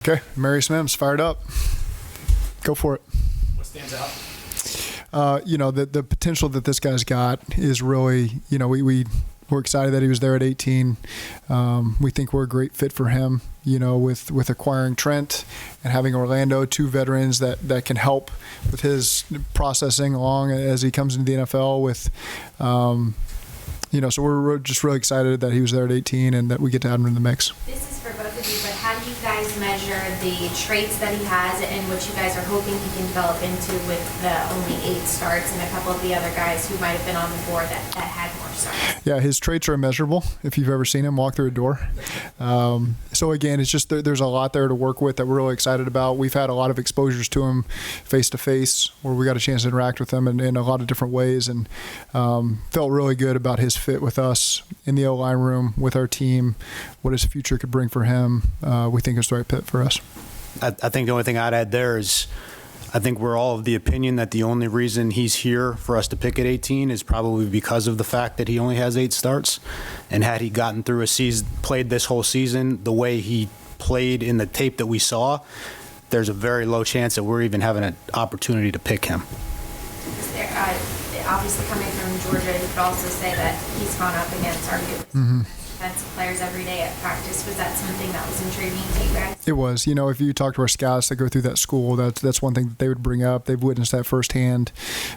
Okay, Amarius Mims, fired up. Go for it. What stands out? The potential that this guy's got is really, we're excited that he was there at 18. We think we're a great fit for him, with acquiring Trent and having Orlando, two veterans that can help with his processing along as he comes into the NFL with, so we're just really excited that he was there at 18 and that we get to add him in the mix. This is for both of you, but how do you guys measure the traits that he has and what you guys are hoping he can develop into with the only 8 starts and a couple of the other guys who might have been on the board that had more starts? Yeah, his traits are immeasurable if you've ever seen him walk through a door. So again, it's just there's a lot there to work with that we're really excited about. We've had a lot of exposures to him face-to-face where we got a chance to interact with him in a lot of different ways, and felt really good about his fit with us in the O-line room, with our team, what his future could bring for him. We think it's the right fit for us. I think the only thing I'd add there is I think we're all of the opinion that the only reason he's here for us to pick at 18 is probably because of the fact that he only has 8 starts. And had he gotten through a season, played this whole season the way he played in the tape that we saw, there's a very low chance that we're even having an opportunity to pick him. Obviously coming from Georgia, you could also say that he's gone up against arguably defensive players every day at practice. Was that something that was intriguing to you guys? It was. If you talk to our scouts that go through that school, that's one thing that they would bring up. They've witnessed that firsthand.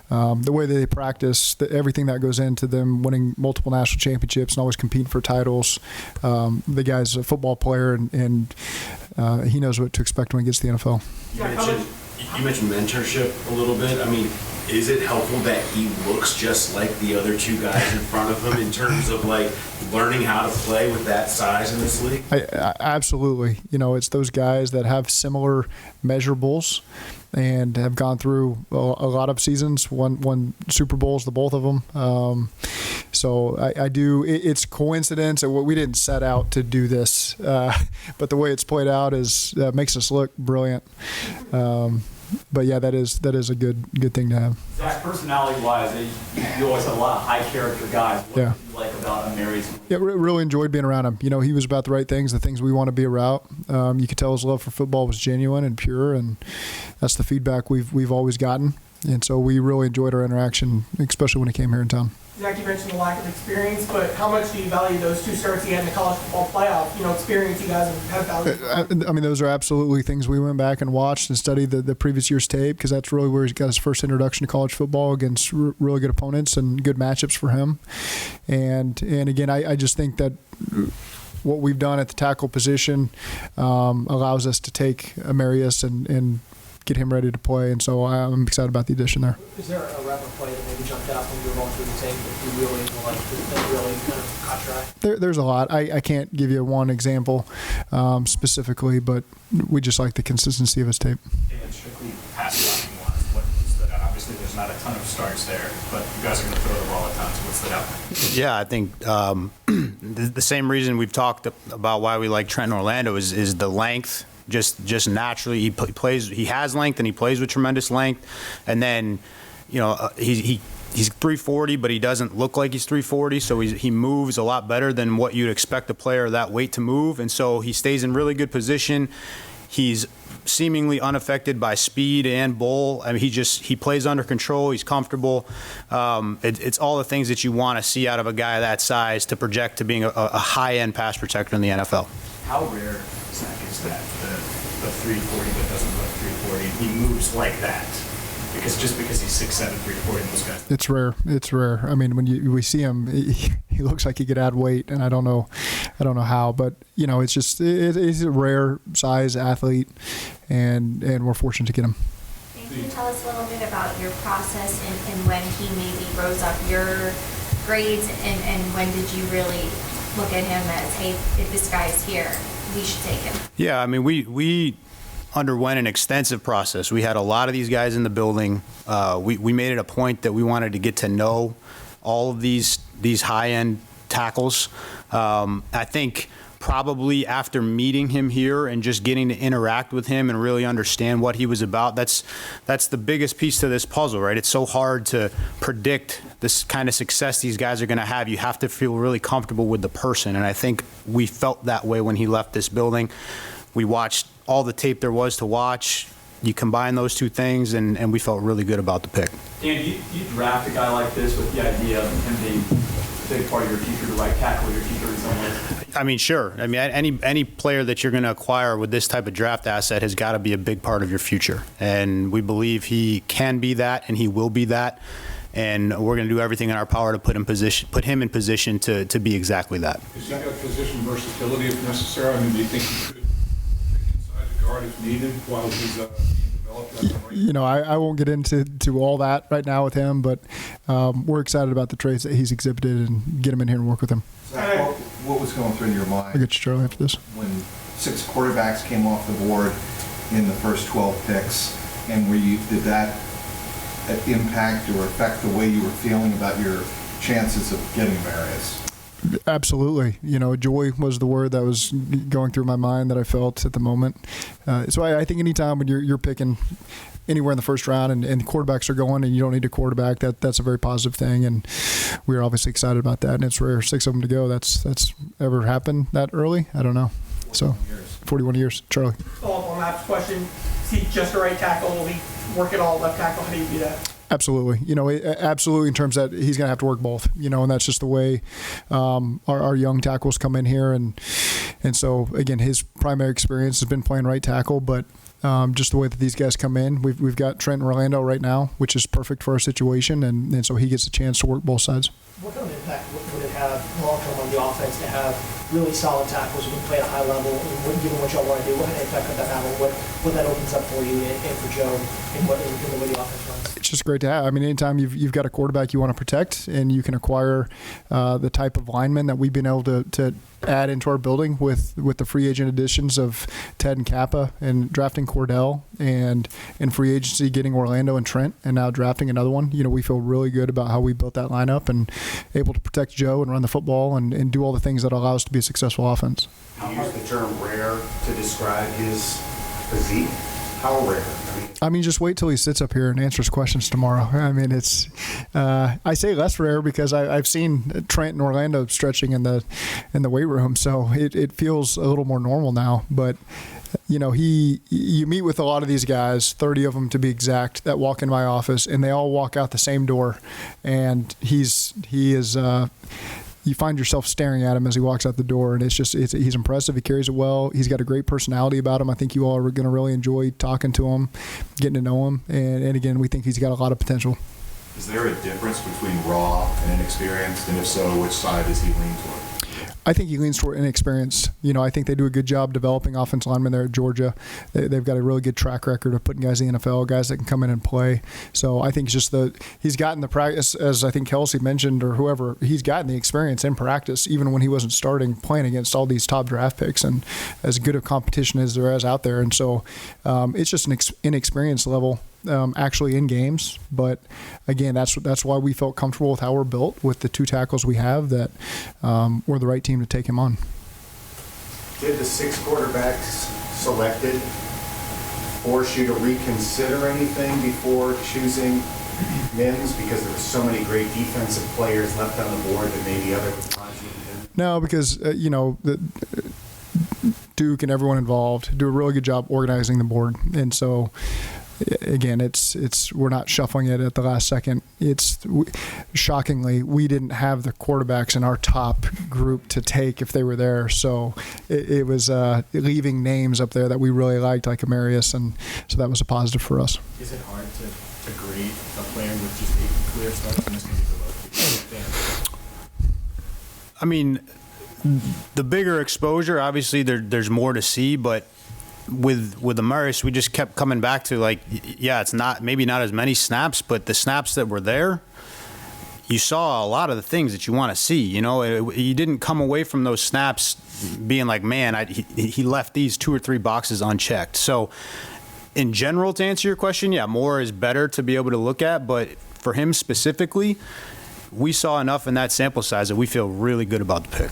The way that they practice, everything that goes into them winning multiple national championships and always competing for titles. The guy's a football player, and he knows what to expect when he gets to the NFL. You mentioned mentorship a little bit. Is it helpful that he looks just like the other 2 guys in front of him in terms of learning how to play with that size in this league? Absolutely. It's those guys that have similar measurables and have gone through a lot of seasons, won Super Bowls, the both of them. So I do. It's coincidence. We didn't set out to do this, but the way it's played out makes us look brilliant. But yeah, that is a good thing to have. Zac, personality-wise, you always have a lot of high-character guys. What do you like about Amarius? Yeah, really enjoyed being around him. He was about the right things, the things we want to be about. You could tell his love for football was genuine and pure, and that's the feedback we've always gotten. And so we really enjoyed our interaction, especially when he came here in town. Zac, you mentioned the lack of experience, but how much do you value those 2 starts he had in the college football playoff? Experience you guys have valued. Those are absolutely things we went back and watched and studied the previous year's tape, because that's really where he got his first introduction to college football against really good opponents and good matchups for him. And again, I just think that what we've done at the tackle position allows us to take Amarius and get him ready to play, and so I'm excited about the addition there. Is there a rapid play that maybe jumped out when you were going through the tape that you really that really kind of caught your eye? There's a lot. I can't give you one example specifically, but we just like the consistency of his tape. And strictly pass blocking wise, what stood out? Obviously, there's not a ton of starts there, but you guys are going to throw the ball a ton. So what stood out? Yeah, I think the same reason we've talked about why we like Trent and Orlando is the length. Just naturally, he plays. He has length, and he plays with tremendous length. And then, he's 340, but he doesn't look like he's 340. So he moves a lot better than what you'd expect a player of that weight to move. And so he stays in really good position. He's seemingly unaffected by speed and bull. He plays under control. He's comfortable. It's all the things that you want to see out of a guy that size to project to being a high-end pass protector in the NFL. How rare, Zac, is that? The 340 that doesn't look 340. He moves like that. Because he's 6'7", 340, those guys. It's rare. When we see him, he looks like he could add weight, and I don't know how, but it's just he's a rare size athlete, and we're fortunate to get him. Can you tell us a little bit about your process and when he maybe rose up your grades, and when did you really look at him as, hey, if this guy is here, we should take him? Yeah, we underwent an extensive process. We had a lot of these guys in the building. We made it a point that we wanted to get to know all of these high-end tackles. I think probably after meeting him here and just getting to interact with him and really understand what he was about, that's the biggest piece to this puzzle, right? It's so hard to predict this kind of success these guys are going to have. You have to feel really comfortable with the person, and I think we felt that way when he left this building. We watched all the tape there was to watch. You combine those two things, and we felt really good about the pick. Dan, you draft a guy like this with the idea of him being a big part of your future, the right tackle your future in some ways? I mean, sure. I mean, any player that you're going to acquire with this type of draft asset has got to be a big part of your future. And we believe he can be that, and he will be that. And we're going to do everything in our power to put him in position to be exactly that. Is he got position versatility if necessary? I mean, do you think he could pick inside the guard if needed while he's being developed? You know, I won't get into all that right now with him, but we're excited about the traits that he's exhibited and get him in here and work with him. Zach, what was going through your mind? I'll get you, Charlie, after this. When 6 quarterbacks came off the board in the first 12 picks, and did that impact or affect the way you were feeling about your chances of getting Amarius? Absolutely. You know, joy was the word that was going through my mind that I felt at the moment. So I think anytime when you're picking anywhere in the first round and quarterbacks are going and you don't need a quarterback, that's a very positive thing. And we were obviously excited about that. And it's rare, 6 of them to go. That's ever happened that early? I don't know. So 41 years. Charlie. Follow up on that question. Is he just a right tackle? Will he work at all left tackle? How do you do that? Absolutely. You know, absolutely in terms that he's going to have to work both, you know, and that's just the way our young tackles come in here. And so, again, his primary experience has been playing right tackle, but just the way that these guys come in, we've got Trent and Orlando right now, which is perfect for our situation, and so he gets a chance to work both sides. What kind of impact would it have long-term on the offense to have really solid tackles who can play at a high level, and given what y'all want to do, what kind of impact could that have on what that opens up for you and for Joe and the way the offense runs? It's just great to have. I mean, anytime you've got a quarterback you want to protect and you can acquire the type of linemen that we've been able to add into our building with the free agent additions of Ted and Kappa and drafting Cordell and in free agency getting Orlando and Trent and now drafting another one, you know, we feel really good about how we built that lineup and able to protect Joe and run the football and do all the things that allow us to be a successful offense. You use the term rare to describe his physique. How rare? I mean, just wait till he sits up here and answers questions tomorrow. I mean, it's I say less rare because I've seen Trent and Orlando stretching in the weight room, so it feels a little more normal now. But you know, you meet with a lot of these guys, 30 of them to be exact, that walk in my office, and they all walk out the same door, and he is. You find yourself staring at him as he walks out the door, and he's impressive. He carries it well. He's got a great personality about him. I think you all are going to really enjoy talking to him, getting to know him, and again, we think he's got a lot of potential. Is there a difference between raw and inexperienced, and if so, which side does he lean toward? I think he leans toward inexperienced. You know, I think they do a good job developing offensive linemen there at Georgia. They've got a really good track record of putting guys in the NFL, guys that can come in and play. So I think it's just he's gotten the practice, as I think Kelsey mentioned or whoever, he's gotten the experience in practice, even when he wasn't starting, playing against all these top draft picks and as good a competition as there is out there. And so it's just an inexperience level. Actually in games, but again, that's why we felt comfortable with how we're built with the 2 tackles we have, that we're the right team to take him on. Did the 6 quarterbacks selected force you to reconsider anything before choosing Mims, because there were so many great defensive players left on the board that maybe other would want you to? No, because you know, Duke and everyone involved do a really good job organizing the board, and so. Again, we're not shuffling it at the last second. Shockingly, we didn't have the quarterbacks in our top group to take if they were there. So it was leaving names up there that we really liked, like Amarius, and so that was a positive for us. Is it hard to grade a player with just 8 clear starts in this case? I mean, the bigger exposure, obviously there's more to see, but with Amarius, we just kept coming back to, like, yeah, it's maybe not as many snaps, but the snaps that were there, you saw a lot of the things that you want to see. You know, you didn't come away from those snaps being like, man, he left these 2 or 3 boxes unchecked. So in general, to answer your question, yeah, more is better to be able to look at, but for him specifically, we saw enough in that sample size that we feel really good about the pick.